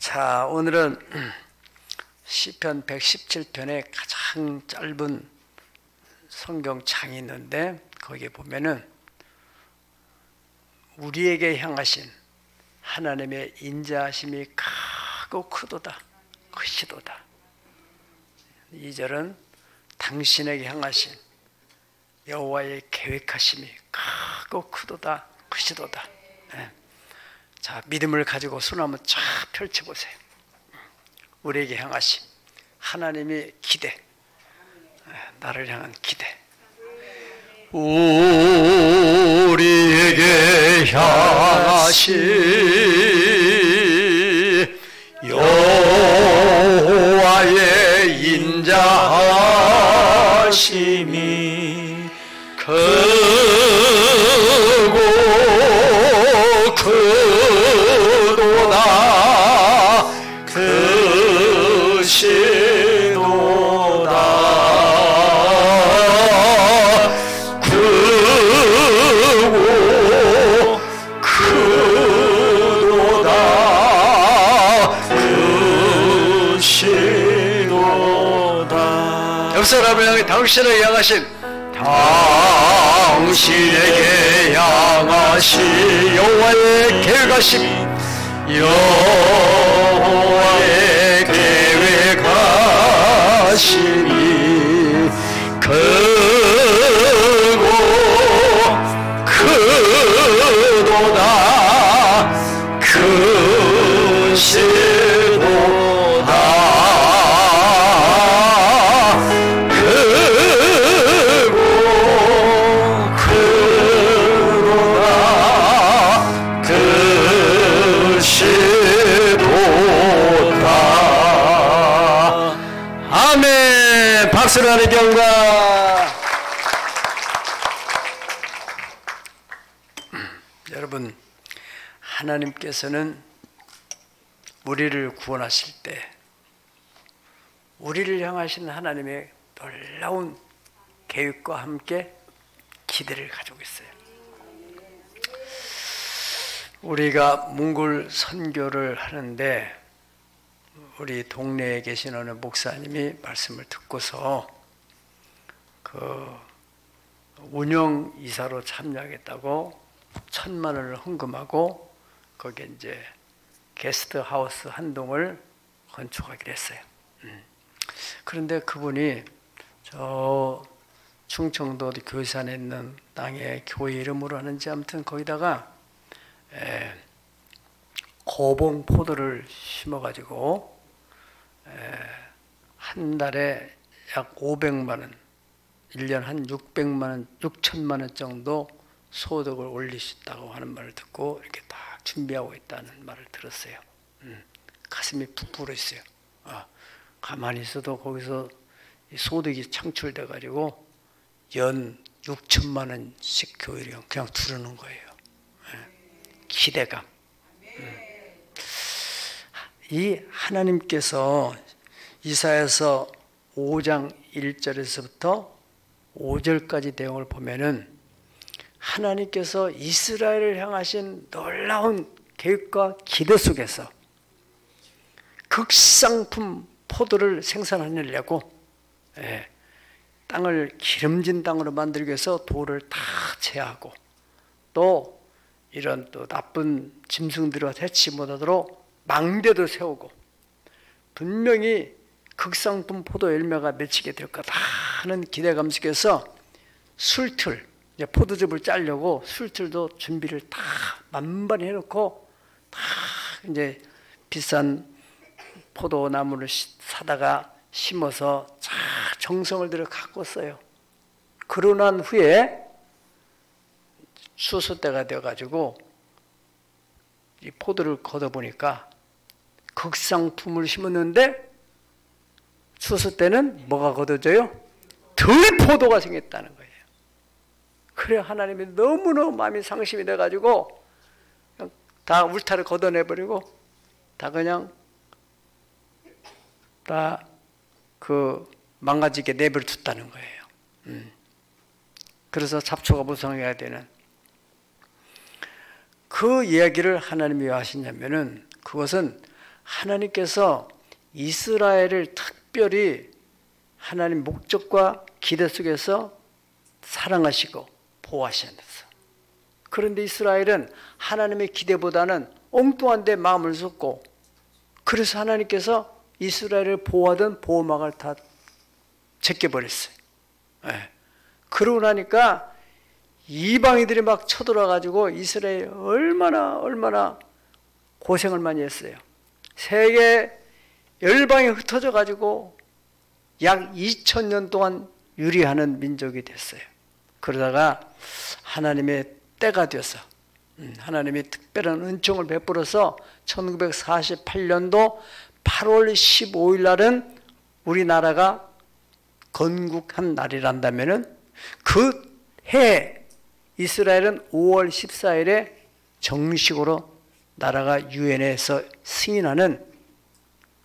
자, 오늘은 시편 117편의 가장 짧은 성경창이 있는데 거기에 보면은 우리에게 향하신 하나님의 인자하심이 크고 크도다, 크시도다. 2절은 당신에게 향하신 여호와의 계획하심이 크고 크도다, 크시도다. 네. 자, 믿음을 가지고 손 한번 쫙 펼쳐보세요. 우리에게 향하심, 하나님의 기대, 나를 향한 기대. 우리에게 향하심 여호와의 인자하심이 크고 크도다, 크시도다. 크고 크도다, 크시도다. 옆 사람을 향해 당신을 향하신, 당신에게 향하신 여호와의 계획하심, 여호와의 계획하심이 크고 크도다, 크시도다. 아멘. 박수로 하는 경과. 여러분, 하나님께서는 우리를 구원하실 때 우리를 향하신 하나님의 놀라운 계획과 함께 기대를 가지고 있어요. 우리가 몽골 선교를 하는데 우리 동네에 계신 어느 목사님이 말씀을 듣고서 그 운영이사로 참여하겠다고 1,000만 원을 헌금하고 거기에 이제 게스트하우스 한 동을 건축하기로 했어요. 그런데 그분이 저 충청도 교산에 있는 땅에 교회 이름으로 하는지 아무튼 거기다가 고봉 포도를 심어가지고 한 달에 약 500만 원, 1년 한 600만 원, 6천만 원 정도 소득을 올리셨다고 하는 말을 듣고 이렇게 딱 준비하고 있다는 말을 들었어요. 가슴이 푹 불었어요. 가만히 있어도 거기서 소득이 창출돼 가지고 연 6천만 원씩 교회를 그냥 두르는 거예요. 기대감. 이 하나님께서 이사야서 5장 1절에서부터 5절까지 내용을 보면은 하나님께서 이스라엘을 향하신 놀라운 계획과 기대 속에서 극상품 포도를 생산하려고 땅을 기름진 땅으로 만들기 위해서 돌을 다 제하고 또 이런 또 나쁜 짐승들과 대치 못하도록 망대도 세우고 분명히 극상품 포도 열매가 맺히게 될 거다 하는 기대감 속에서 술틀, 이제 포도즙을 짜려고 술틀도 준비를 다 만반히 해놓고 다 이제 비싼 포도나무를 사다가 심어서 쫙 정성을 들여 가꿨어요. 그러고 난 후에 추수 때가 되어가지고 이 포도를 걷어보니까 극상품을 심었는데 추수 때는 뭐가 걷어져요? 들포도가 생겼다는 거예요. 그래 하나님이 너무너무 마음이 상심이 돼가지고 그냥 다 울타를 걷어내버리고 다 그냥 다 그 망가지게 내버려 뒀다는 거예요. 그래서 잡초가 무성해야 되는 그 이야기를 하나님이 왜 하시냐면은 그것은 하나님께서 이스라엘을 특별히 하나님 목적과 기대 속에서 사랑하시고 보호하셨어요. 그런데 이스라엘은 하나님의 기대보다는 엉뚱한 데 마음을 쏟고, 그래서 하나님께서 이스라엘을 보호하던 보호막을 다 제껴버렸어요. 그러고 나니까 이방인들이 막 쳐들어와가지고 이스라엘이 얼마나 고생을 많이 했어요. 세계 열방에 흩어져 가지고 약 2000년 동안 유리하는 민족이 됐어요. 그러다가 하나님의 때가 되어서 하나님이 특별한 은총을 베풀어서 1948년도 8월 15일 날은 우리나라가 건국한 날이란다면은 그 해 이스라엘은 5월 14일에 정식으로 나라가 유엔에서 승인하는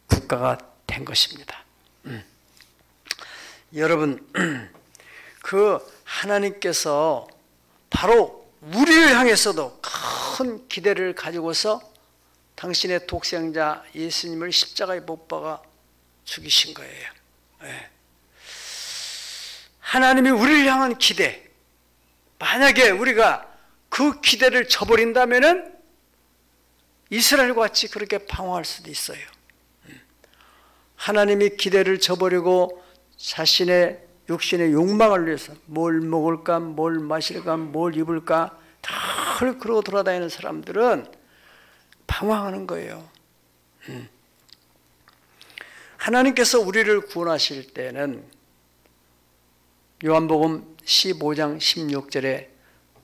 국가가 된 것입니다. 여러분, 그 하나님께서 바로 우리를 향해서도 큰 기대를 가지고서 당신의 독생자 예수님을 십자가에 못 박아 죽이신 거예요. 하나님이 우리를 향한 기대, 만약에 우리가 그 기대를 저버린다면은 이스라엘과 같이 그렇게 방황할 수도 있어요. 하나님이 기대를 저버리고 자신의 육신의 욕망을 위해서 뭘 먹을까, 뭘 마실까, 뭘 입을까 다 그러고 돌아다니는 사람들은 방황하는 거예요. 하나님께서 우리를 구원하실 때는 요한복음 15장 16절에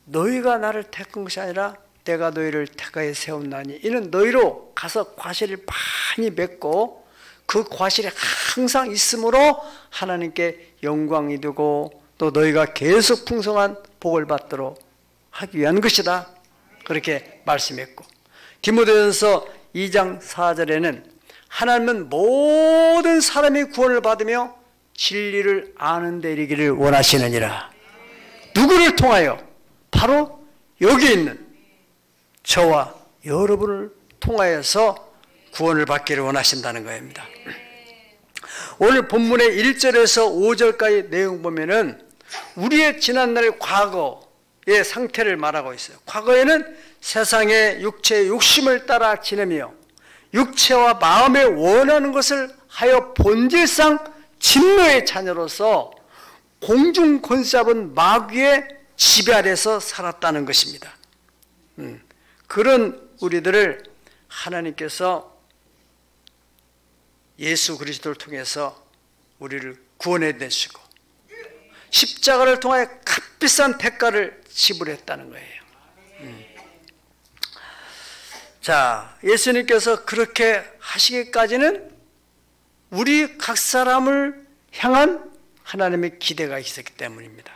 너희가 나를 택한 것이 아니라 내가 너희를 택하여 세웠나니 이는 너희로 가서 과실을 많이 맺고 그 과실이 항상 있으므로 하나님께 영광이 되고 또 너희가 계속 풍성한 복을 받도록 하기 위한 것이다. 그렇게 말씀했고, 디모데전서 2장 4절에는 하나님은 모든 사람이 구원을 받으며 진리를 아는 데 이르기를 원하시느니라. 누구를 통하여? 바로 여기 있는 저와 여러분을 통하여서 구원을 받기를 원하신다는 겁니다. 오늘 본문의 1절에서 5절까지 내용 보면은 우리의 지난날 과거의 상태를 말하고 있어요. 과거에는 세상의 육체의 욕심을 따라 지내며 육체와 마음에 원하는 것을 하여 본질상 진노의 자녀로서 공중 권세잡은 마귀의 지배 아래서 살았다는 것입니다. 그런 우리들을 하나님께서 예수 그리스도를 통해서 우리를 구원해 내시고 십자가를 통하여 값비싼 대가를 지불했다는 거예요. 자, 예수님께서 그렇게 하시기까지는 우리 각 사람을 향한 하나님의 기대가 있었기 때문입니다.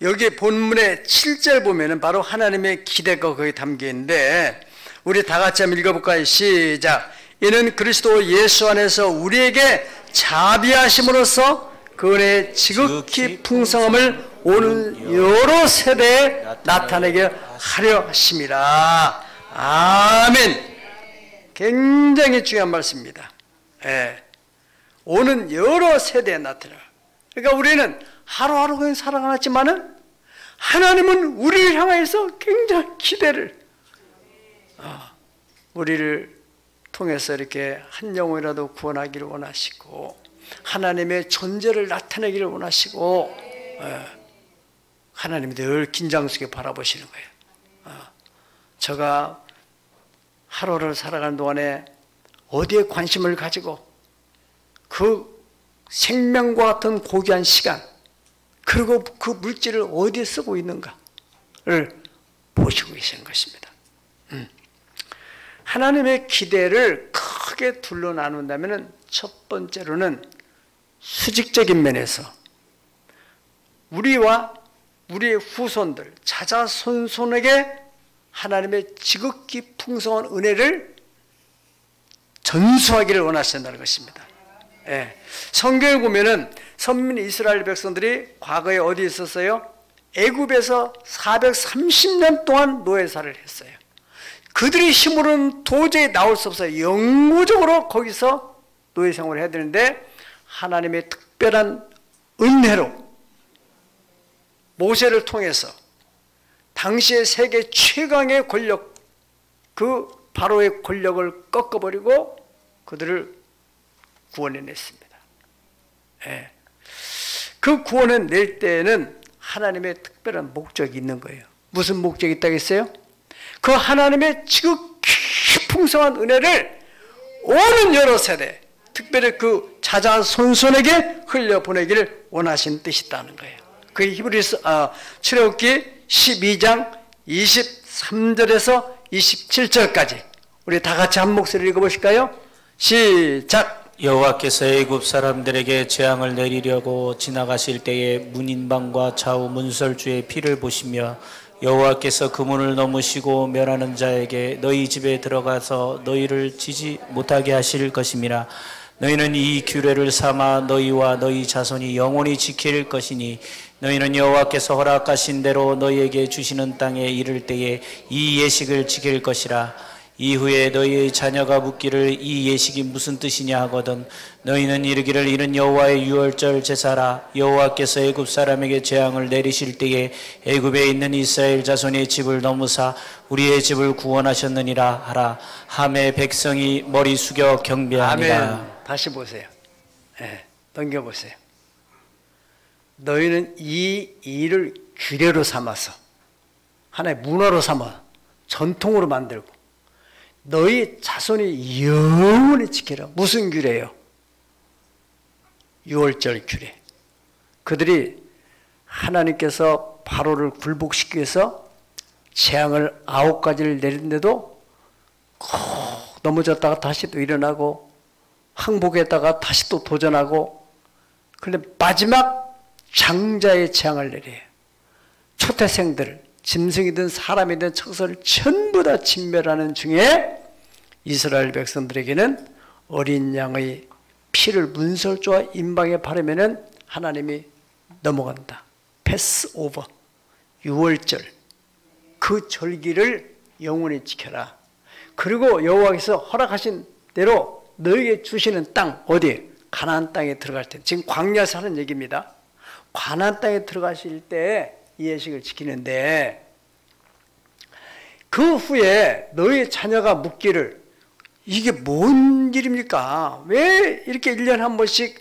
여기 본문의 7절 보면은 바로 하나님의 기대가 거기 담겨 있는데 우리 다 같이 한번 읽어볼까요? 시작. 이는 그리스도 예수 안에서 우리에게 자비하심으로써 그 은혜의 지극히 풍성함을 오는 여러 세대에 나타내게 하려 하심이라. 아멘. 굉장히 중요한 말씀입니다. 오는 여러 세대에 나타나. 그러니까 우리는 하루하루 그냥 살아가지만은 하나님은 우리를 향해서 굉장히 기대를 우리를 통해서 이렇게 한 영혼이라도 구원하기를 원하시고 하나님의 존재를 나타내기를 원하시고 하나님이 늘 긴장 속에 바라보시는 거예요. 제가 하루를 살아가는 동안에 어디에 관심을 가지고 그 생명과 같은 고귀한 시간 그리고 그 물질을 어디에 쓰고 있는가를 보시고 계시는 것입니다. 하나님의 기대를 크게 둘로 나눈다면 첫 번째로는 수직적인 면에서 우리와 우리의 후손들 자자손손에게 하나님의 지극히 풍성한 은혜를 전수하기를 원하신다는 것입니다. 성경을 보면은 선민 이스라엘 백성들이 과거에 어디 있었어요? 애굽에서 430년 동안 노예살을 했어요. 그들의 힘으로는 도저히 나올 수 없어요. 영구적으로 거기서 노예 생활을 해야 되는데 하나님의 특별한 은혜로 모세를 통해서 당시의 세계 최강의 권력, 그 바로의 권력을 꺾어버리고 그들을 구원해냈습니다. 예. 그 구원해낼 때에는 하나님의 특별한 목적이 있는 거예요. 무슨 목적이 있다겠어요? 그 하나님의 지극히 풍성한 은혜를 오는 여러 세대, 특별히 그 자자손손에게 흘려보내기를 원하신 뜻이 있다는 거예요. 그게 히브리서 출애굽기 12장 23절에서 27절까지 우리 다 같이 한 목소리를 읽어보실까요? 시작! 여호와께서 애굽 사람들에게 재앙을 내리려고 지나가실 때에 문인방과 좌우 문설주의 피를 보시며 여호와께서 그 문을 넘으시고 멸하는 자에게 너희 집에 들어가서 너희를 치지 못하게 하실 것임이라. 너희는 이 규례를 삼아 너희와 너희 자손이 영원히 지킬 것이니 너희는 여호와께서 허락하신 대로 너희에게 주시는 땅에 이를 때에 이 예식을 지킬 것이라. 이후에 너희의 자녀가 묻기를 이 예식이 무슨 뜻이냐 하거든 너희는 이르기를 이는 여호와의 유월절 제사라. 여호와께서 애굽 사람에게 재앙을 내리실 때에 애굽에 있는 이스라엘 자손의 집을 넘으사 우리의 집을 구원하셨느니라 하라. 하매 백성이 머리 숙여 경배하니라. 아멘. 다시 보세요. 네, 넘겨보세요. 너희는 이 일을 규례로 삼아서 하나의 문화로 삼아 전통으로 만들고 너희 자손이 영원히 지키라. 무슨 규례예요? 유월절 규례. 그들이 하나님께서 바로를 굴복시키기 위해서 재앙을 9가지를 내린데도 꼭 넘어졌다가 다시 또 일어나고 항복했다가 다시 또 도전하고, 그런데 마지막 장자의 재앙을 내려요. 초태생들, 짐승이든 사람이든 청소를 전부 다 진멸하는 중에 이스라엘 백성들에게는 어린 양의 피를 문설주와 임방에 바르면은 하나님이 넘어간다. 패스 오버, 유월절, 그 절기를 영원히 지켜라. 그리고 여호와께서 허락하신 대로 너에게 주시는 땅, 어디? 가나안 땅에 들어갈 때, 지금 광야에서 하는 얘기입니다. 가나안 땅에 들어가실 때 이 예식을 지키는데, 그 후에 너희 자녀가 묻기를 이게 뭔 일입니까? 왜 이렇게 1년에 한 번씩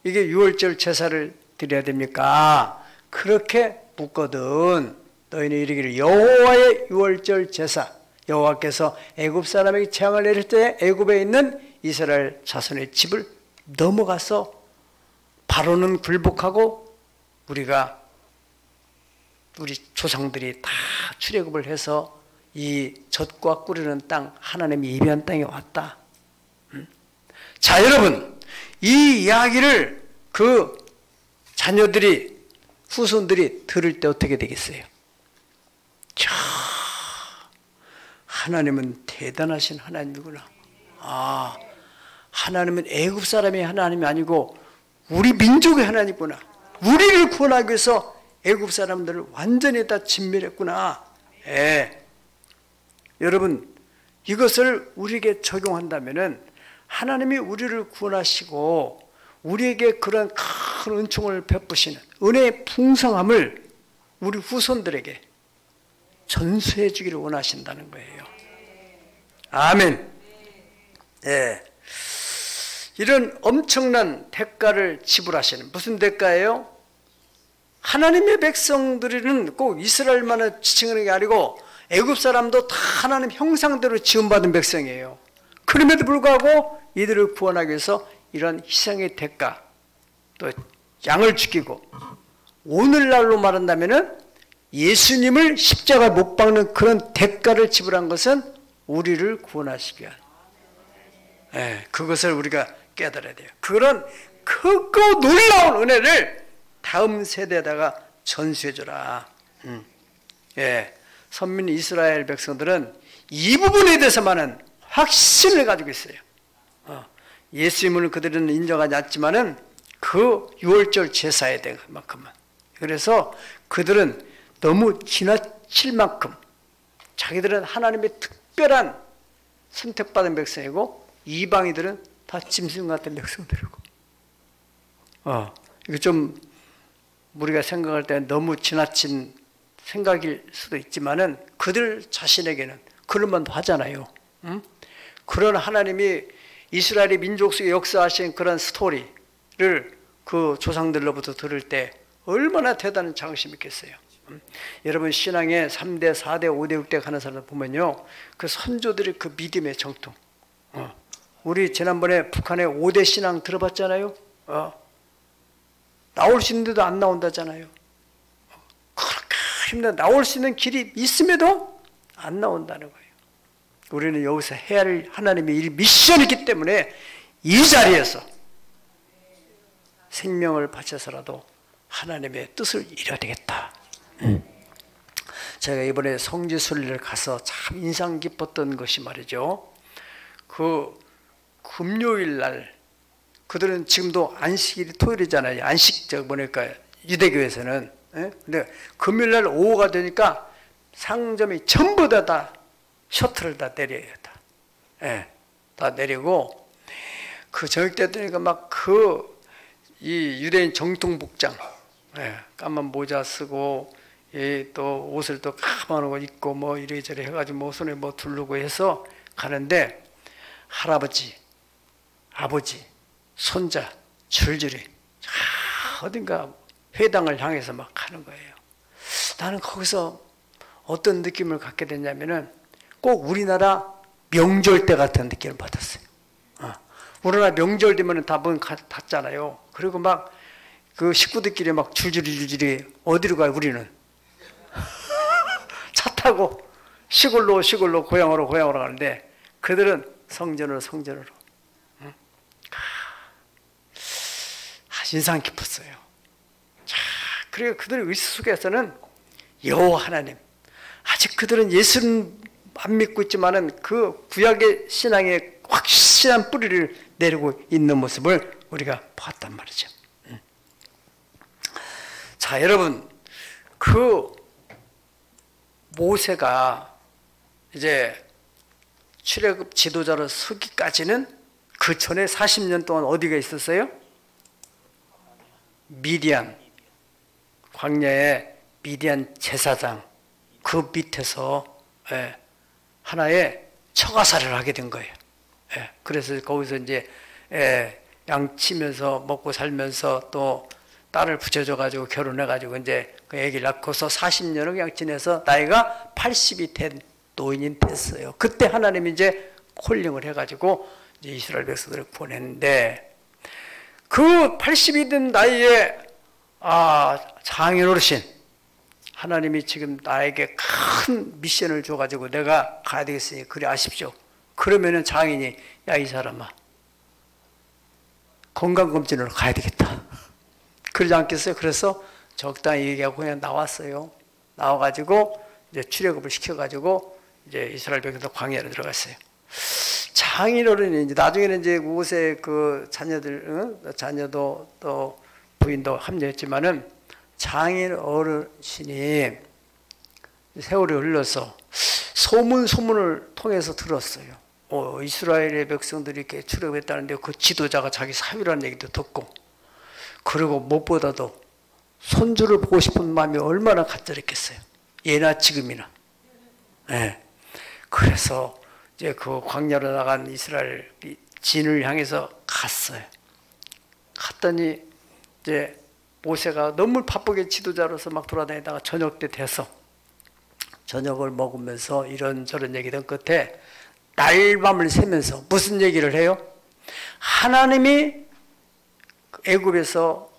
이게 유월절 제사를 드려야 됩니까? 그렇게 묻거든. 너희는 이르기를 여호와의 유월절 제사, 여호와께서 애굽 사람에게 재앙을 내릴 때 애굽에 있는 이스라엘 자손의 집을 넘어가서 바로는 굴복하고 우리 조상들이 다 출애굽을 해서 이 젖과 꿀이는 땅, 하나님이 예비한 땅에 왔다. 자, 여러분, 이 이야기를 그 자녀들이, 후손들이 들을 때 어떻게 되겠어요? 자, 하나님은 대단하신 하나님이구나. 아, 하나님은 애굽 사람의 하나님이 아니고 우리 민족의 하나님이구나. 우리를 구원하기 위해서 애굽 사람들을 완전히 다 진멸했구나. 예. 여러분, 이것을 우리에게 적용한다면은 하나님이 우리를 구원하시고 우리에게 그런 큰 은총을 베푸시는 은혜의 풍성함을 우리 후손들에게 전수해 주기를 원하신다는 거예요. 아멘. 예. 이런 엄청난 대가를 지불하시는, 무슨 대가예요? 하나님의 백성들은 꼭 이스라엘만을 지칭하는 게 아니고 애굽 사람도 다 하나님 형상대로 지음받은 백성이에요. 그럼에도 불구하고 이들을 구원하기 위해서 이런 희생의 대가, 또 양을 죽이고, 오늘날로 말한다면 예수님을 십자가에 못 박는 그런 대가를 지불한 것은 우리를 구원하시기 위한, 그것을 우리가 깨달아야 돼요. 그런 크고 놀라운 은혜를 다음 세대에다가 전수해줘라. 선민 이스라엘 백성들은 이 부분에 대해서만은 확신을 가지고 있어요. 예수님을 그들은 인정하지 않지만은 그 유월절 제사에 대한 만큼은. 그래서 그들은 너무 지나칠 만큼 자기들은 하나님의 특별한 선택받은 백성이고 이방인들은 다 짐승 같은 백성들이고. 이거 좀 우리가 생각할 때 너무 지나친 생각일 수도 있지만은 그들 자신에게는 그런 말도 하잖아요. 응? 그런 하나님이 이스라엘의 민족 속에 역사하신 그런 스토리를 그 조상들로부터 들을 때 얼마나 대단한 자긍심이 있겠어요. 여러분 신앙의 3대, 4대, 5대, 6대 가는 사람 보면요, 그 선조들의 그 믿음의 정통. 우리 지난번에 북한의 5대 신앙 들어봤잖아요. 나올 수 있는데도 안 나온다잖아요. 그렇게 힘들어 나올 수 있는 길이 있음에도 안 나온다는 거예요. 우리는 여기서 해야 할 하나님의 미션이기 때문에 이 자리에서 생명을 바쳐서라도 하나님의 뜻을 이뤄야 되겠다. 제가 이번에 성지순례를 가서 참 인상 깊었던 것이 말이죠, 그 금요일 날, 그들은 지금도 안식일이 토요일이잖아요. 뭐랄까 유대교에서는. 근데 금요일 날 오후가 되니까 상점이 전부 다 셔틀을 다 내려요. 다 내리고 그 저녁 때 되니까 막 이 유대인 정통 복장, 까만 모자 쓰고 또 옷을 또 까만 거 입고 뭐 이래저래 해가지고 뭐 손에 뭐 두르고 해서 가는데 할아버지, 아버지, 손자 줄줄이 어딘가 회당을 향해서 막 가는 거예요. 나는 거기서 어떤 느낌을 갖게 됐냐면은 꼭 우리나라 명절 때 같은 느낌을 받았어요. 우리나라 명절 되면 답은 닿잖아요. 그리고 막 그 식구들끼리 막 줄줄이 어디로 가요 우리는? 차 타고 시골로 고향으로 가는데 그들은 성전으로. 인상 깊었어요. 그리고 그들의 의식 속에서는 여호와 하나님, 아직 그들은 예수는 안 믿고 있지만은 그 구약의 신앙의 확실한 뿌리를 내리고 있는 모습을 우리가 봤단 말이죠. 자, 여러분, 그 모세가 이제 출애굽 지도자로 서기까지는 그 전에 40년 동안 어디가 있었어요? 미디안, 광야의 미디안 제사장 그 밑에서 하나의 처가살이를 하게 된 거예요. 그래서 거기서 이제 양 치면서 먹고 살면서 또 딸을 붙여줘가지고 결혼해가지고 이제 그 애기를 낳고서 40년을 그냥 지내서 나이가 80이 된 노인이 됐어요. 그때 하나님이 이제 콜링을 해가지고 이제 이스라엘 백성들을 보냈는데 그 80이 된 나이에 장인 어르신, 하나님이 지금 나에게 큰 미션을 줘가지고 내가 가야 되겠으니 그래 하십시오. 그러면은 장인이 야, 이 사람아, 건강검진으로 가야 되겠다. 그러지 않겠어요? 그래서 적당히 얘기하고 그냥 나왔어요. 나와가지고 이제 출애굽을 시켜가지고 이제 이스라엘 백성들 광야로 들어갔어요. 장인 어른이 이제 나중에는 이제 모세 그 자녀도 또 부인도 합류했지만은 장인 어르신이 세월이 흘러서 소문을 통해서 들었어요. 이스라엘의 백성들이 이렇게 출애굽했다는데 그 지도자가 자기 사위라는 얘기도 듣고, 그리고 무엇보다도 손주를 보고 싶은 마음이 얼마나 간절했겠어요. 예나 지금이나. 그래서 이제 그 광야로 나간 이스라엘 진을 향해서 갔어요. 갔더니 이제 모세가 너무 바쁘게 지도자로서 막 돌아다니다가 저녁 때 돼서 저녁을 먹으면서 이런저런 얘기던 끝에 날밤을 새면서 무슨 얘기를 해요? 하나님이 애굽에서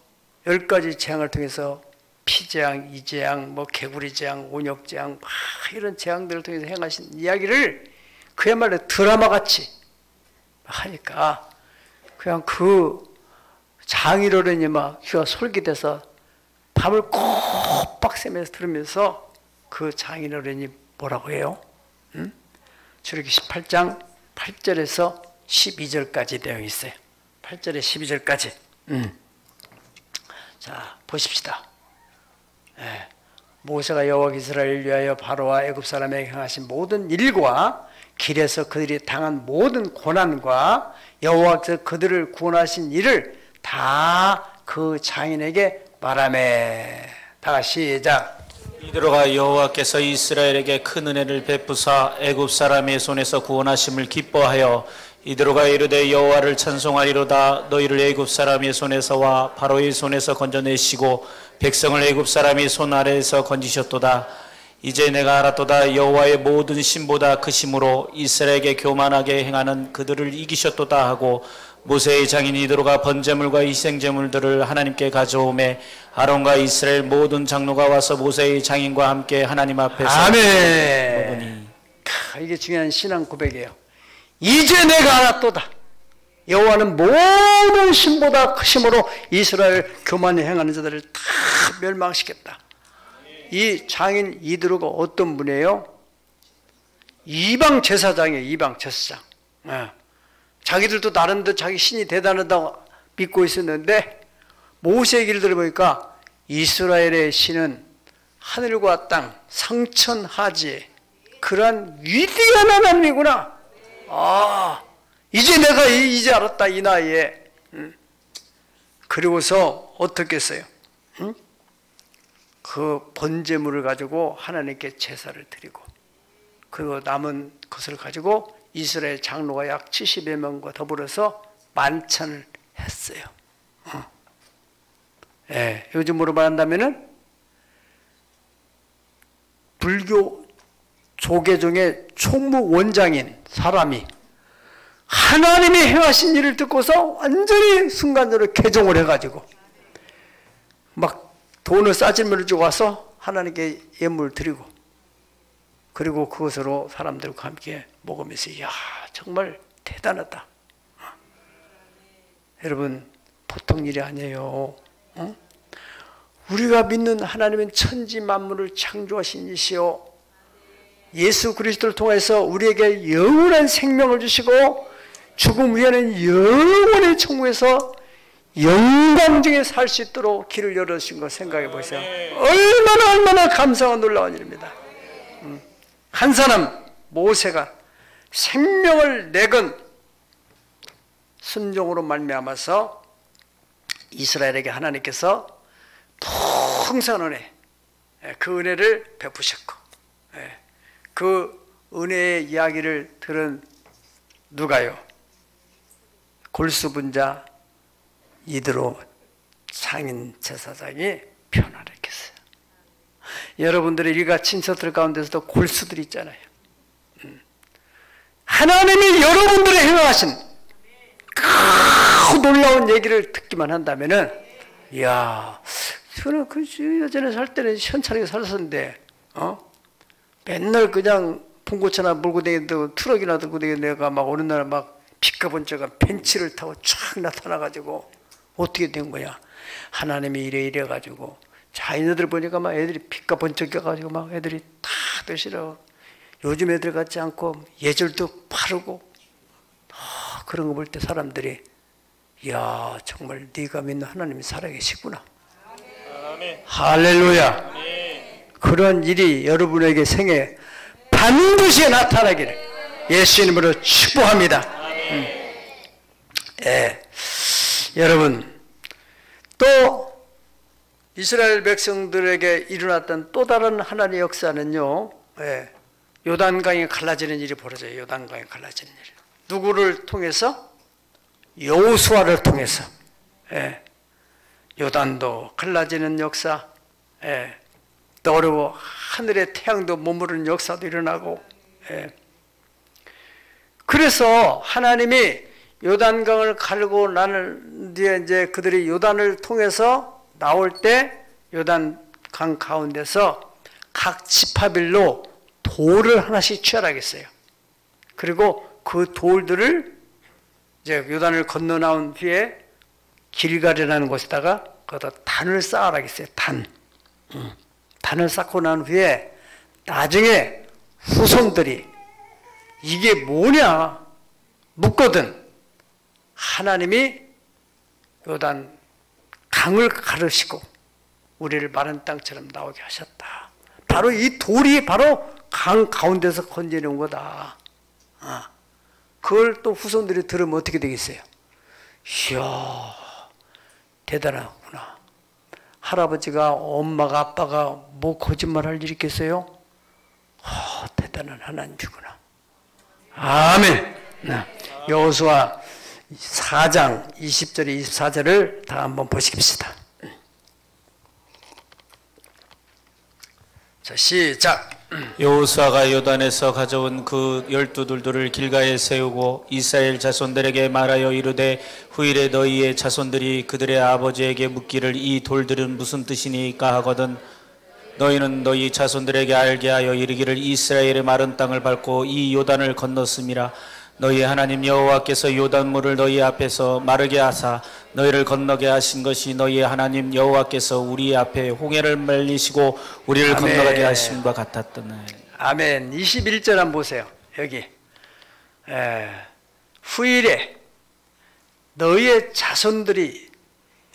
10가지 재앙을 통해서 피재앙, 이재앙, 뭐 개구리 재앙, 온역 재앙, 막 이런 재앙들을 통해서 행하신 이야기를 그야말로 드라마같이 하니까 그냥 그 장인어른이 막 혀가 솔깃해서 밤을 꼬박 새면서 들으면서 그 장인어른이 뭐라고 해요? 출애굽기 18장 8절에서 12절까지 내용이 있어요. 8절에 12절까지. 자, 보십시다. 모세가 여호와 이스라엘을 위하여 바로와 애굽 사람에게 행하신 모든 일과 길에서 그들이 당한 모든 고난과 여호와께서 그들을 구원하신 일을 다 그 장인에게 말하매. 다 같이 시작. 이드로가 여호와께서 이스라엘에게 큰 은혜를 베푸사 애굽 사람의 손에서 구원하심을 기뻐하여 이드로가 이르되 여호와를 찬송하리로다. 너희를 애굽 사람의 손에서와 바로의 손에서 건져내시고 백성을 애굽 사람의 손 아래에서 건지셨도다. 이제 내가 알았도다. 여호와의 모든 신보다 크심으로 이스라엘에게 교만하게 행하는 그들을 이기셨도다 하고 모세의 장인 이드로가 번제물과 희생제물들을 하나님께 가져오매 아론과 이스라엘 모든 장로가 와서 모세의 장인과 함께 하나님 앞에서 아멘. 이게 중요한 신앙 고백이에요. 이제 내가 알았도다. 여호와는 모든 신보다 크심으로 이스라엘 교만히 행하는 자들을 다 멸망시켰다. 이 장인 이드로가 어떤 분이에요? 이방 제사장이에요. 이방 제사장. 자기들도 나름대로 자기 신이 대단하다고 믿고 있었는데 모세의 길을 들어보니까 이스라엘의 신은 하늘과 땅, 성천하지 그러한 위대한 하나님이구나. 이제 내가 이제 알았다. 이 나이에. 그리고서 어떻게 했어요? 그 번제물을 가지고 하나님께 제사를 드리고 그리고 남은 것을 가지고 이스라엘 장로가 약 70여 명과 더불어서 만찬을 했어요. 요즘으로 말한다면은 불교 조계종의 총무원장인 사람이 하나님이 행하신 일을 듣고서 완전히 순간적으로 개종을 해가지고 막 돈을 싸질물을 주고 와서 하나님께 예물을 드리고 그리고 그것으로 사람들과 함께 먹으면서 이야 정말 대단하다. 여러분 보통 일이 아니에요. 우리가 믿는 하나님은 천지 만물을 창조하신 이시요 예수 그리스도를 통해서 우리에게 영원한 생명을 주시고 죽음 후에는 영원의 천국에서 영광중에 살 수 있도록 길을 열어주신 거 생각해 보세요. 얼마나 감사한 놀라운 일입니다. 한 사람 모세가 생명을 내건 순종으로 말미암아서 이스라엘에게 하나님께서 풍성한 은혜, 그 은혜를 베푸셨고 그 은혜의 이야기를 들은 누가요? 골수분자 이드로 장인 제사장이 변화를 했어요. 여러분들의 일가 친척들 가운데서도 골수들이 있잖아요. 하나님이 여러분들의 행하신 그 놀라운 얘기를 듣기만 한다면은, 이야, 저는 그 예전에 살 때는 현찮게 살았었는데, 맨날 그냥 봉고차나 몰고 다니던 트럭이나 들고 다니던 내가 막 어느 날 막 피카번쩍한 벤츠를 타고 쫙 나타나가지고 어떻게 된 거야? 하나님이 이래 가지고 자기네들 보니까 막 애들이 피카번쩍해가지고 막 애들이 다 드시라고 요즘 애들 같지 않고 예절도 바르고 그런 거 볼 때 사람들이 이야 정말 네가 믿는 하나님이 살아계시구나. 아멘. 할렐루야. 아멘. 그런 일이 여러분에게 생에 반드시 나타나기를 예수 이름으로 축복합니다. 여러분 또 이스라엘 백성들에게 일어났던 또 다른 하나님의 역사는요, 요단강이 갈라지는 일이 벌어져요. 요단강이 갈라지는 일. 누구를 통해서? 여호수아를 통해서. 요단도 갈라지는 역사, 또 그리고 하늘의 태양도 머무르는 역사도 일어나고, 그래서 하나님이 요단강을 갈고 난 뒤에 이제 그들이 요단을 통해서 나올 때 요단강 가운데서 각 지파별로 돌을 하나씩 취하라겠어요. 그리고 그 돌들을 이제 요단을 건너 나온 뒤에 길갈이라는 곳에다가 거기다 단을 쌓아라겠어요. 단을 쌓고 난 후에 나중에 후손들이 이게 뭐냐 묻거든 하나님이 요단 강을 가르시고 우리를 마른 땅처럼 나오게 하셨다. 바로 이 돌이 바로 강 가운데서 건져내온 거다. 그걸 또 후손들이 들으면 어떻게 되겠어요? 이야, 대단하구나. 할아버지가, 엄마가, 아빠가 뭐 거짓말할 일이 있겠어요? 대단한 하나님이구나. 아멘. 여호수아 4장 20절 24절을 다 한번 보십시다. 자, 시작. 여호수아가 요단에서 가져온 그 12돌들을 길가에 세우고 이스라엘 자손들에게 말하여 이르되 후일에 너희의 자손들이 그들의 아버지에게 묻기를 이 돌들은 무슨 뜻이니까 하거든 너희는 너희 자손들에게 알게 하여 이르기를 이스라엘의 마른 땅을 밟고 이 요단을 건넜음이라. 너희 하나님 여호와께서 요단물을 너희 앞에서 마르게 하사 너희를 건너게 하신 것이 너희 하나님 여호와께서 우리 앞에 홍해를 말리시고 우리를 아멘. 건너가게 하심과 같았더니. 아멘. 21절 한번 보세요. 여기 후일에 너희의 자손들이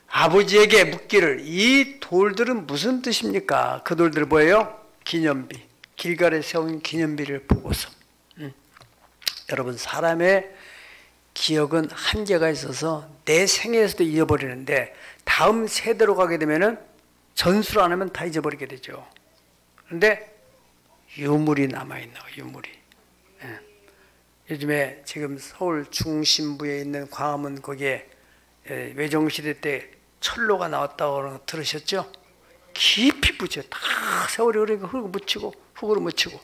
아버지에게 묻기를 이 돌들은 무슨 뜻입니까? 그 돌들은 뭐예요? 기념비. 길갈에 세운 기념비를 보고서. 여러분, 사람의 기억은 한계가 있어서 내 생애에서도 잊어버리는데 다음 세대로 가게 되면은 전수를 안 하면 다 잊어버리게 되죠. 그런데 유물이 남아있는 거예요. 유물이. 요즘에 지금 서울 중심부에 있는 광화문 거기에 외정시대 때 철로가 나왔다고 하는 거 들으셨죠? 깊이 묻혀요. 다 세월이 흐르니까 흙을 묻히고 흙으로 묻히고.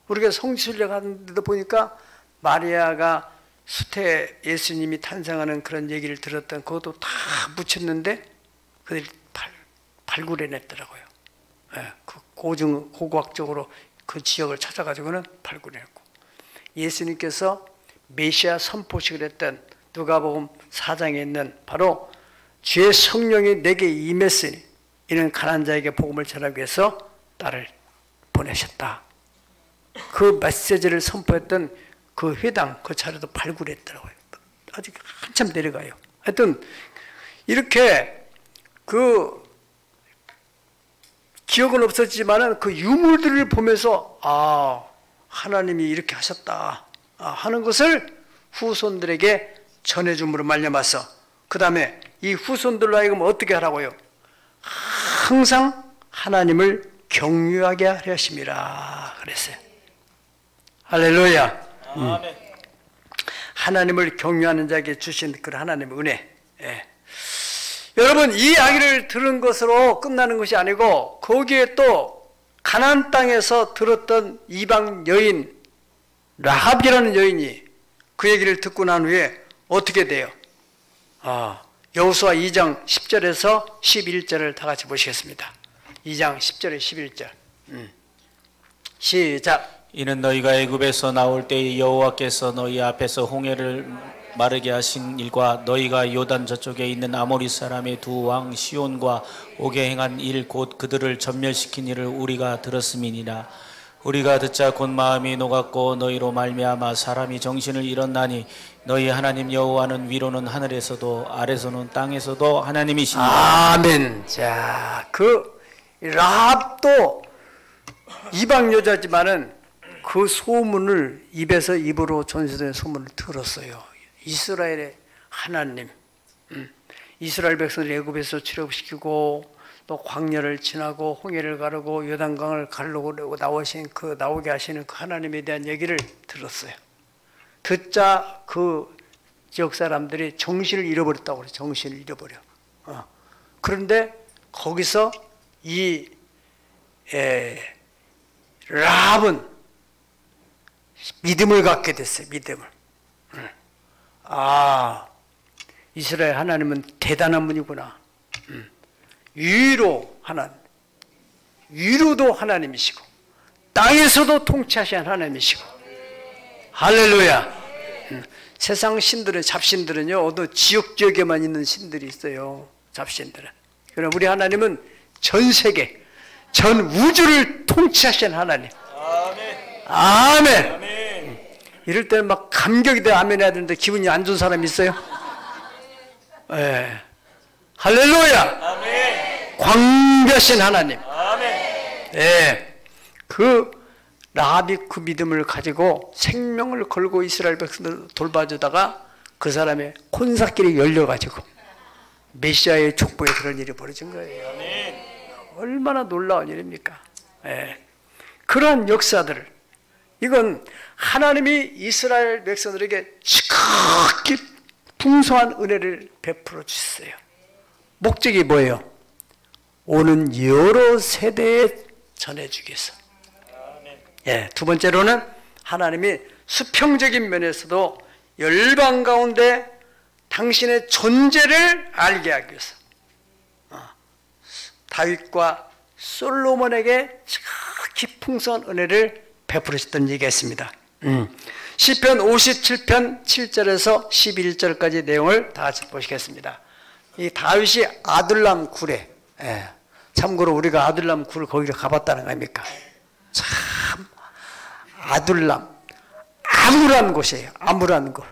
우리가 성지순례 가는 데도 보니까 마리아가 수태 예수님이 탄생하는 그런 얘기를 들었던 그것도 다 묻혔는데 그들이 발굴해냈더라고요. 그 고고학적으로 그 지역을 찾아가지고는 발굴해냈고, 예수님께서 메시아 선포식을 했던 누가복음 4장에 있는 바로 주의 성령이 내게 임했으니 이는 가난한 자에게 복음을 전하기 위해서 나를 보내셨다. 그 메시지를 선포했던 그 회당 그 자료도 발굴했더라고요. 아직 한참 내려가요. 하여튼 이렇게 그 기억은 없었지만은 그 유물들을 보면서 하나님이 이렇게 하셨다 하는 것을 후손들에게 전해줌으로 말려마서 그 다음에 이 후손들로 하여금 어떻게 하라고요? 항상 하나님을 경유하게 하려 하심이라 그랬어요. 할렐루야. 하나님을 경유하는 자에게 주신 그 하나님의 은혜. 여러분, 이 이야기를 들은 것으로 끝나는 것이 아니고 거기에 또 가나안 땅에서 들었던 이방 여인 라합이라는 여인이 그 얘기를 듣고 난 후에 어떻게 돼요? 여호수아 2장 10절에서 11절을 다 같이 보시겠습니다. 2장 10절에 11절. 시작. 이는 너희가 애굽에서 나올 때에 여호와께서 너희 앞에서 홍해를 마르게 하신 일과 너희가 요단 저쪽에 있는 아모리 사람의 두 왕 시온과 옥에 행한 일 곧 그들을 전멸시킨 일을 우리가 들었음이니라. 우리가 듣자 곧 마음이 녹았고 너희로 말미암아 사람이 정신을 잃었나니 너희 하나님 여호와는 위로는 하늘에서도 아래서는 땅에서도 하나님이시니라. 아멘. 자, 그 라합도 이방 여자지만은 그 소문을 입에서 입으로 전수된 소문을 들었어요. 이스라엘의 하나님, 이스라엘 백성을 애굽에서 출애굽시키고 또 광야를 지나고 홍해를 가르고 요단강을 가르고 나오게 하시는 그 하나님에 대한 얘기를 들었어요. 듣자 그 지역 사람들이 정신을 잃어버렸다고 그래요. 정신을 잃어버려. 그런데 거기서 이 라합은 믿음을 갖게 됐어요. 믿음을. 이스라엘 하나님은 대단한 분이구나. 위로도 하나님이시고 땅에서도 통치하시는 하나님이시고. 할렐루야. 세상 신들은, 잡신들은요, 어느 지역에만 있는 신들이 있어요. 잡신들은. 그러나 우리 하나님은 전 세계, 전 우주를 통치하시는 하나님. 아멘. 아멘. 이럴 때는 막 감격이 돼 아멘 해야 되는데 기분이 안 좋은 사람이 있어요? 할렐루야. 아멘. 광대하신 하나님. 아멘. 그 라합이 그 믿음을 가지고 생명을 걸고 이스라엘 백성들을 돌봐주다가 그 사람의 콘사길이 열려가지고 메시아의 족보에 그런 일이 벌어진 거예요. 얼마나 놀라운 일입니까? 예. 그러한 역사들을, 이건 하나님이 이스라엘 백성들에게 지극히 풍성한 은혜를 베풀어 주셨어요. 목적이 뭐예요? 오는 여러 세대에 전해주기 위해서. 예, 두 번째로는 하나님이 수평적인 면에서도 열방 가운데 당신의 존재를 알게 하기 위해서 다윗과 솔로몬에게 지극히 풍성한 은혜를 베풀으셨던 얘기가 있습니다. 시편 57편 7절에서 11절까지 내용을 다 같이 보시겠습니다. 이 다윗이 아둘람 굴에, 예, 참고로 우리가 아둘람 굴 거기를 가봤다는 거 아닙니까? 참 아둘람, 암울한 곳이에요. 암울한 곳.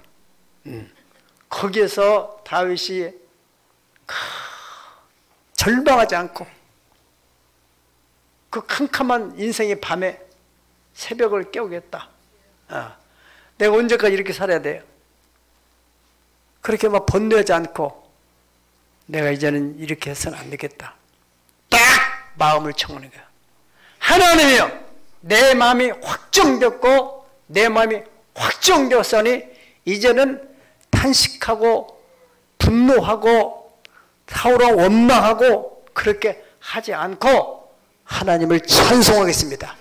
거기에서 다윗이 절망하지 않고 그 캄캄한 인생의 밤에 새벽을 깨우겠다. 내가 언제까지 이렇게 살아야 돼요? 그렇게 막 번뇌하지 않고 내가 이제는 이렇게 해서는 안 되겠다. 딱 마음을 청하는 거야. 하나님이여, 내 마음이 확정되었고 내 마음이 확정되었으니 이제는 탄식하고 분노하고 서로 원망하고 그렇게 하지 않고 하나님을 찬송하겠습니다.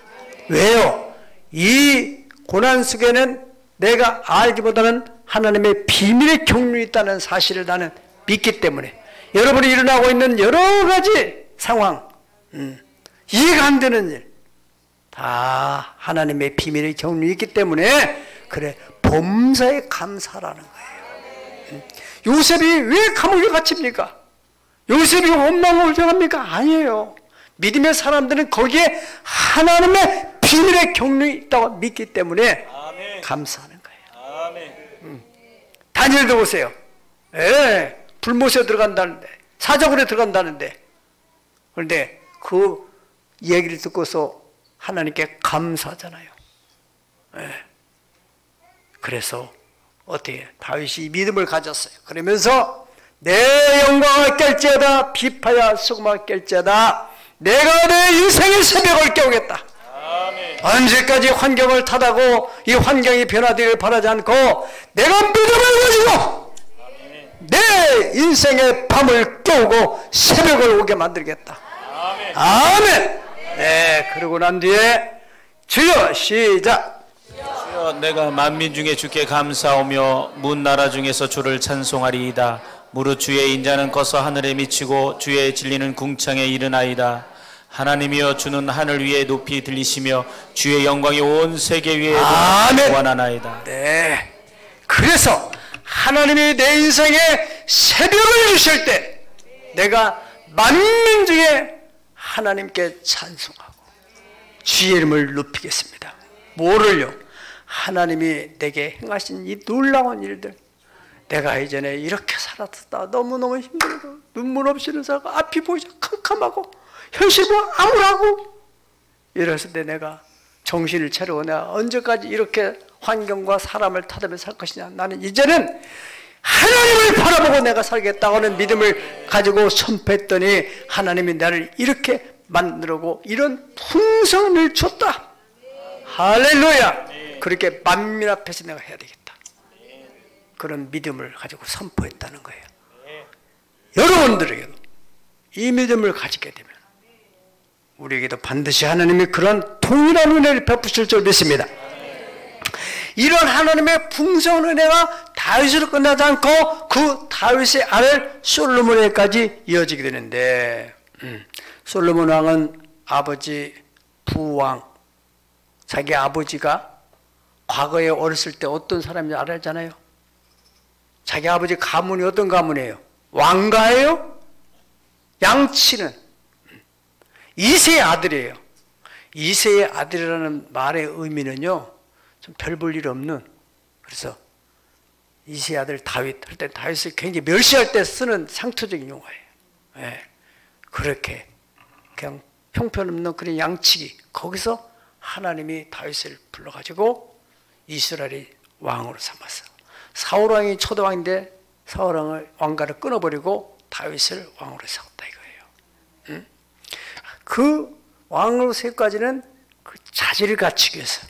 왜요? 이 고난 속에는 내가 알기보다는 하나님의 비밀의 경륜이 있다는 사실을 나는 믿기 때문에 여러분이 일어나고 있는 여러 가지 상황, 이해가 안 되는 일, 다 하나님의 비밀의 경륜이 있기 때문에 그래 범사에 감사라는 거예요. 요셉이 왜 감옥에 갇힙니까? 요셉이 원망을 정합니까? 아니에요. 믿음의 사람들은 거기에 하나님의 비밀의 경륜이 있다고 믿기 때문에 아멘. 감사하는 거예요. 아멘. 다니엘도 보세요. 예, 불못에 들어간다는데, 사자굴에 들어간다는데, 그런데 그 얘기를 듣고서 하나님께 감사하잖아요. 예. 그래서 어떻게 다윗이 믿음을 가졌어요. 그러면서 내 영광을 깰지어다, 비파야 수금을 깰지어다, 내가 내 인생의 새벽을 깨우겠다. 아멘. 언제까지 환경을 탓하고 이 환경이 변화되기를 바라지 않고 내가 믿음을 가지고 아멘. 내 인생의 밤을 깨우고 새벽을 오게 만들겠다. 아멘. 아멘. 네, 그러고 난 뒤에 주여 시작. 주여, 내가 만민 중에 주께 감사하며 문 나라 중에서 주를 찬송하리이다. 무릇 주의 인자는 커서 하늘에 미치고 주의 진리는 궁창에 이르나이다. 하나님이여, 주는 하늘 위에 높이 들리시며 주의 영광이 온 세계 위에 원하나이다. 네, 그래서 하나님이 내 인생에 새벽을 주실 때 내가 만민 중에 하나님께 찬송하고 주의 이름을 높이겠습니다. 뭐를요? 하나님이 내게 행하신 이 놀라운 일들, 내가 이전에 이렇게 살았다, 너무너무 힘들고 눈물 없이는 살고 앞이 보이지 캄캄하고 현실이 암울하고 이랬을 때 내가 정신을 차리고 내가 언제까지 이렇게 환경과 사람을 탓하며 살 것이냐, 나는 이제는 하나님을 바라보고 내가 살겠다고 하는 믿음을 가지고 선포했더니 하나님이 나를 이렇게 만들고 이런 풍성을 줬다. 할렐루야. 그렇게 만민 앞에서 내가 해야 되겠다, 그런 믿음을 가지고 선포했다는 거예요. 여러분들에게도 이 믿음을 가지게 되면 우리에게도 반드시 하나님이 그런 동일한 은혜를 베푸실 줄 믿습니다. 이런 하나님의 풍성한 은혜가 다윗으로 끝나지 않고 그 다윗의 아들 솔로몬에까지 이어지게 되는데, 솔로몬 왕은 아버지 부왕, 자기 아버지가 과거에 어렸을 때 어떤 사람인지 알았잖아요. 자기 아버지 가문이 어떤 가문이에요? 왕가예요? 양치는 이세의 아들이에요. 이세의 아들이라는 말의 의미는요, 좀 별 볼 일 없는, 그래서 이세의 아들 다윗 할 때 다윗을 굉장히 멸시할 때 쓰는 상투적인 용어예요. 예. 그렇게 그냥 형편없는 그런 양치기, 거기서 하나님이 다윗을 불러가지고 이스라엘이 왕으로 삼았어. 사울 왕이 초대 왕인데 사울 왕을 왕가를 끊어버리고 다윗을 왕으로 세웠다 이거예요. 그 왕으로 세우기까지는 그 자질을 갖추기 위해서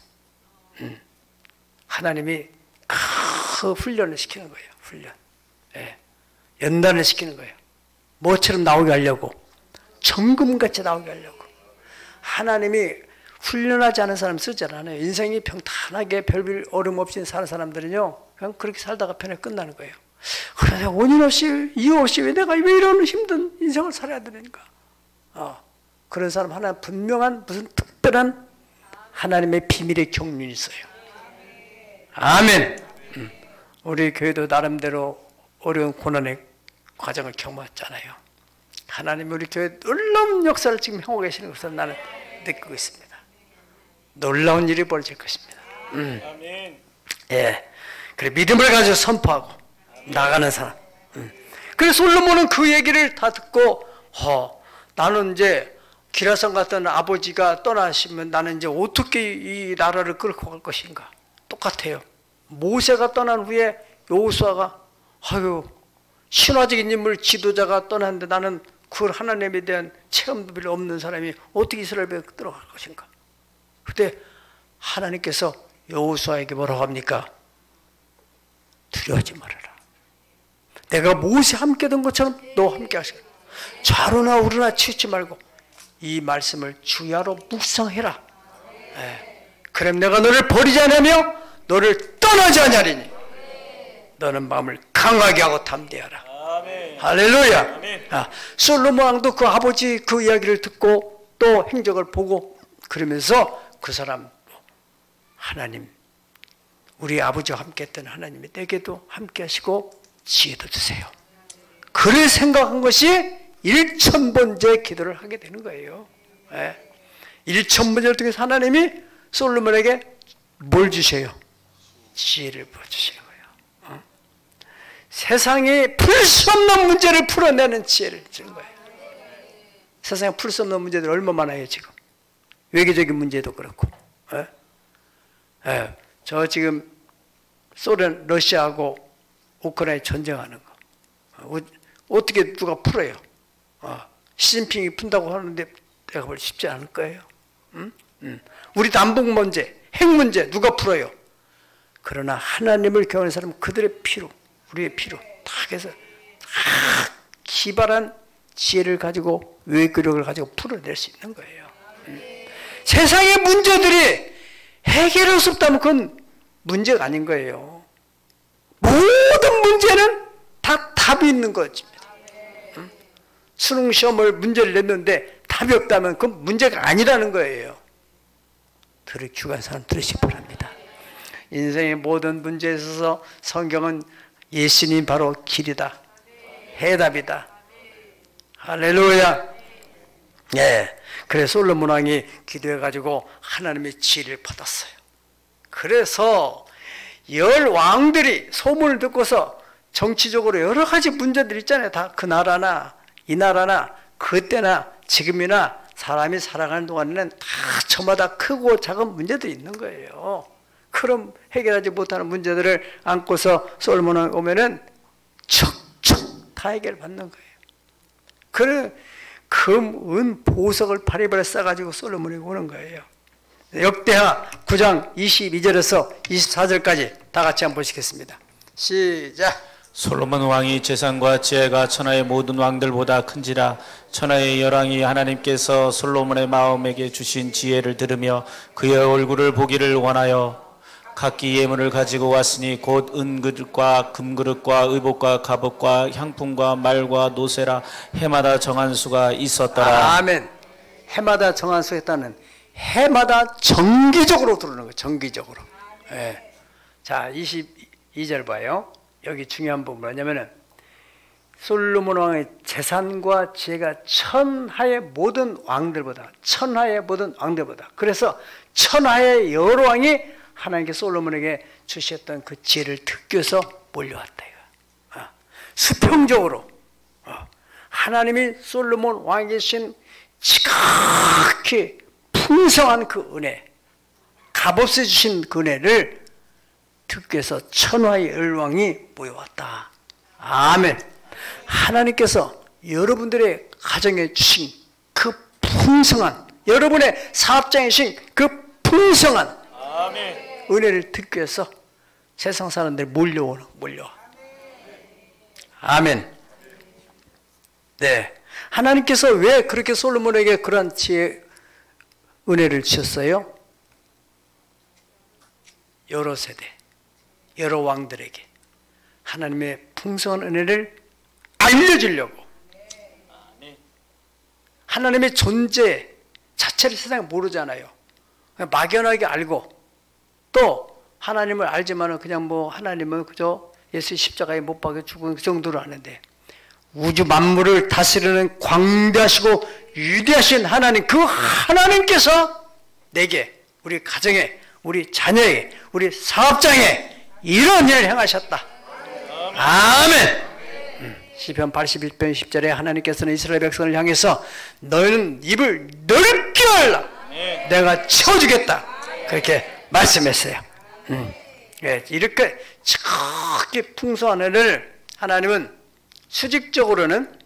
하나님이 그 훈련을 시키는 거예요. 훈련. 예. 연단을 시키는 거예요. 뭐처럼 나오게 하려고, 정금같이 나오게 하려고. 하나님이 훈련하지 않은 사람 쓰지 않아요. 인생이 평탄하게 별별 어려움 없이 사는 사람들은요, 그냥 그렇게 살다가 편에 끝나는 거예요. 그래서 원인 없이, 이유 없이 왜 내가 왜 이런 힘든 인생을 살아야 되는가. 그런 사람 하나 분명한 무슨 특별한 하나님의 비밀의 경륜이 있어요. 아멘. 우리 교회도 나름대로 어려운 고난의 과정을 경험했잖아요. 하나님이 우리 교회에 놀라운 역사를 지금 하고 계시는 것을 나는 느끼고 있습니다. 놀라운 일이 벌어질 것입니다. 예. 그래, 믿음을 가지고 선포하고 나가는 사람. 그래서 솔로몬은 그 얘기를 다 듣고, 나는 이제 기라성 같은 아버지가 떠나시면 나는 이제 어떻게 이 나라를 끌고 갈 것인가. 똑같아요. 모세가 떠난 후에 여호수아가 신화적인 인물 지도자가 떠났는데 나는 그 하나님에 대한 체험도 별로 없는 사람이 어떻게 이스라엘에 들어갈 것인가. 그때 하나님께서 여호수아에게 뭐라고 합니까? 두려워하지 말아라. 내가 모세 함께 된 것처럼 너 함께 하시라. 좌로나 우로나 치우치 말고 이 말씀을 주야로 묵상해라. 그럼 내가 너를 버리지 않으며 너를 떠나지 않으리니 너는 마음을 강하게 하고 담대하라. 아멘. 할렐루야. 아멘. 솔로몬 왕도 그 아버지 그 이야기를 듣고 또 행적을 보고 그러면서 그 사람 하나님, 우리 아버지와 함께 했던 하나님이 내게도 함께 하시고 지혜도 주세요. 그를 생각한 것이 1000번째 기도를 하게 되는 거예요. 1000번째를 통해서 하나님이 솔로몬에게 뭘 주셔요? 지혜를 부어주시는 거예요. 세상에 풀 수 없는 문제를 풀어내는 지혜를 주는 거예요. 세상에 풀 수 없는 문제들 얼마나 많아요 지금. 외교적인 문제도 그렇고. 저 지금 소련, 러시아하고 우크라이나 전쟁하는 거 어떻게 누가 풀어요? 시진핑이 푼다고 하는데 내가 볼 쉽지 않을 거예요. 우리 남북 문제, 핵 문제 누가 풀어요? 그러나 하나님을 경험하는 사람은 그들의 피로, 우리의 피로 다 해서 기발한 지혜를 가지고 외교력을 가지고 풀어낼 수 있는 거예요. 세상의 문제들이 해결할 수 없다면 그건 문제가 아닌 거예요. 모든 문제는 다 답이 있는 것입니다. 수능 시험을 문제를 냈는데 답이 없다면 그건 문제가 아니라는 거예요. 들을 귀한 사람 들으시기 바랍니다. 인생의 모든 문제에 있어서 성경은 예수님 바로 길이다, 해답이다. 할렐루야. 예. 그래서 솔로몬 왕이 기도해가지고 하나님의 지혜를 받았어요. 그래서 10 왕들이 소문을 듣고서 정치적으로 여러 가지 문제들 있잖아요. 다 그 나라나 이 나라나 그때나 지금이나 사람이 살아가는 동안에는 다 저마다 크고 작은 문제들이 있는 거예요. 그럼 해결하지 못하는 문제들을 안고서 솔로몬에 오면은 척척 다 해결받는 거예요. 그 금, 은, 보석을 파리발에 싸가지고 솔로몬이 오는 거예요. 역대하 9장 22절에서 24절까지 다 같이 한번 보시겠습니다. 시작. 솔로몬 왕이 재산과 지혜가 천하의 모든 왕들보다 큰지라. 천하의 열왕이 하나님께서 솔로몬의 마음에게 주신 지혜를 들으며 그의 얼굴을 보기를 원하여 각기 예물을 가지고 왔으니 곧 은그릇과 금그릇과 의복과 갑옷과 향품과 말과 노새라. 해마다 정한 수가 있었더라. 아멘. 해마다 정한 수가 있다는 해마다 정기적으로 들어오는 거예요. 정기적으로. 네. 자, 22절 봐요. 여기 중요한 부분 뭐냐면은 솔로몬 왕의 재산과 지혜가 천하의 모든 왕들보다, 그래서 천하의 여러 왕이 하나님께 솔로몬에게 주셨던 그 지혜를 듣고서 몰려왔다. 수평적으로 하나님이 솔로몬 왕에게 주신 지극히 풍성한 그 은혜, 값없이 주신 그 은혜를 듣기 위해서 천하의 열왕이 모여왔다. 아멘. 하나님께서 여러분들의 가정에 주신 그 풍성한, 여러분의 사업장에 주신 그 풍성한 아멘. 은혜를 듣기 위해서 세상 사람들이 몰려와. 아멘. 네. 하나님께서 왜 그렇게 솔로몬에게 그런 지혜, 은혜를 주셨어요? 여러 세대, 여러 왕들에게 하나님의 풍성한 은혜를 알려주려고, 하나님의 존재 자체를 세상에 모르잖아요. 그냥 막연하게 알고, 또 하나님을 알지만은 그냥 뭐 하나님은 그저 예수 십자가에 못 박혀 죽은 그 정도로 아는데, 우주 만물을 다스리는 광대하시고 위대하신 하나님, 그 하나님께서 내게, 우리 가정에, 우리 자녀에게, 우리 사업장에 이런 일을 행하셨다. 아멘. 시편 81편 10절에 하나님께서는 이스라엘 백성을 향해서 너희는 입을 넓게 하라, 내가 채워주겠다, 그렇게 말씀했어요. 이렇게 저렇게 풍성한 은혜를 하나님은 수직적으로는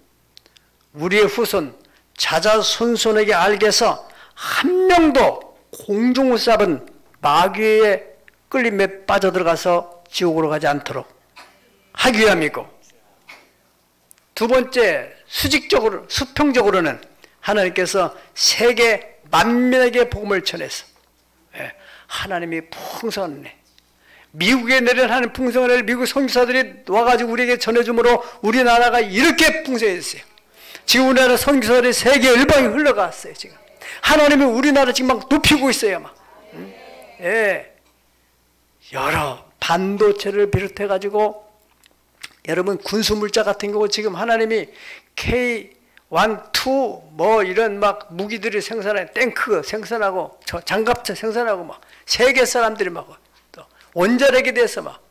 우리의 후손 자자손손에게 알게 해서 한 명도 공중을 szab은 마귀의 끌림에 빠져들어가서 지옥으로 가지 않도록 하기 위함이고, 두 번째 수직적으로, 수평적으로는 하나님께서 세계 만민에게 복음을 전해서 하나님이 풍성한 은혜, 미국에 내린 하나님 풍성한 은혜를 미국 선교사들이 와가지고 우리에게 전해주므로 우리나라가 이렇게 풍성해졌어요. 지금 우리나라 선교사들이 세계 열방에 흘러갔어요. 지금 하나님이 우리나라 지금 막 높이고 있어요. 막. 여러 반도체를 비롯해가지고 여러분 군수물자 같은 경우 지금 하나님이 K1, 2 뭐 이런 막 무기들이 생산해, 탱크 생산하고 장갑차 생산하고 막 세계 사람들이 막 또 원자력에 대해서 막,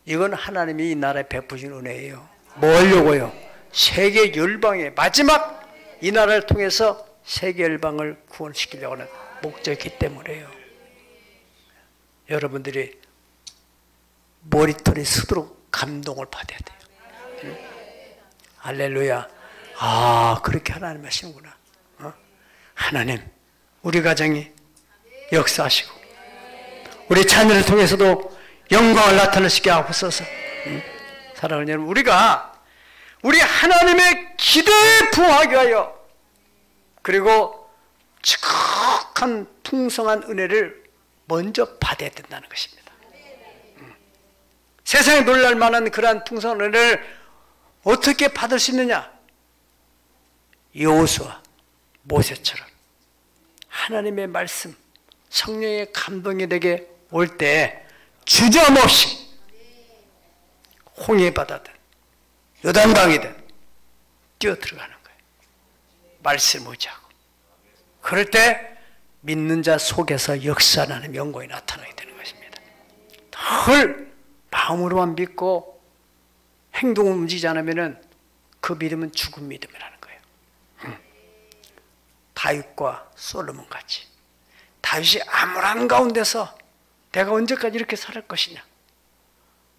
이건 하나님이 이 나라에 베푸신 은혜예요. 뭐 하려고요? 세계 열방의 마지막 이 나라를 통해서 세계 열방을 구원시키려고 하는 목적이기 때문에요. 여러분들이 머리털이 쓰도록 감동을 받아야 돼요. 할렐루야. 아, 그렇게 하나님 하시는구나. 하나님, 우리 가정이 역사하시고 우리 자녀를 통해서도 영광을 나타내시게 하옵소서. 사랑하는 여러분, 우리가 우리 하나님의 기대에 부응하기 위하여, 그리고 지극한 풍성한 은혜를 먼저 받아야 된다는 것입니다. 세상에 놀랄 만한 그러한 풍성한 은혜를 어떻게 받을 수 있느냐? 여호수아, 모세처럼 하나님의 말씀, 성령의 감동이 내게 올 때 주저함없이 홍해바다든 요단강이든 뛰어들어가는 거예요. 말씀 의지하고. 그럴 때 믿는 자 속에서 역사하는 영광이 나타나게 되는 것입니다. 늘 마음으로만 믿고 행동을 움직이지 않으면 그 믿음은 죽은 믿음이라는 거예요. 다윗과 솔로몬 같이, 다윗이 암울한 가운데서 내가 언제까지 이렇게 살 것이냐,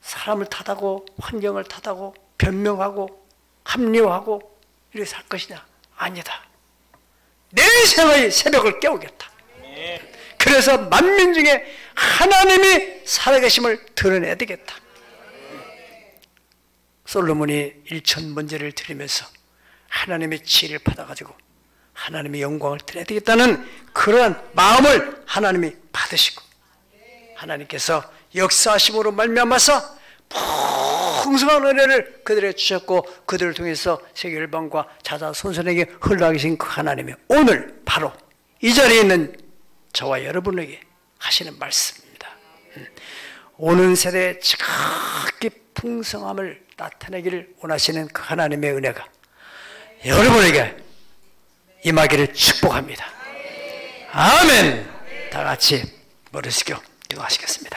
사람을 탓하고 환경을 탓하고 변명하고 합리화하고 이렇게 살 것이냐? 아니다. 내 생의 새벽을 깨우겠다. 그래서 만민 중에 하나님이 살아계심을 드러내야 되겠다. 솔로몬이 1000번제를 드리면서 하나님의 지혜를 받아가지고 하나님의 영광을 드려야 되겠다는 그러한 마음을 하나님이 받으시고, 하나님께서 역사하심으로 말미암아서 풍성한 은혜를 그들에게 주셨고, 그들을 통해서 세계 열방과 자자손손에게 흘러가게 하신 그 하나님이 오늘 바로 이 자리에 있는 저와 여러분에게 하시는 말씀입니다. 오는 세대에 지극히 풍성함을 나타내기를 원하시는 그 하나님의 은혜가 여러분에게 임하기를 축복합니다. 아멘. 다 같이 머리 숙여 기도하시겠습니다.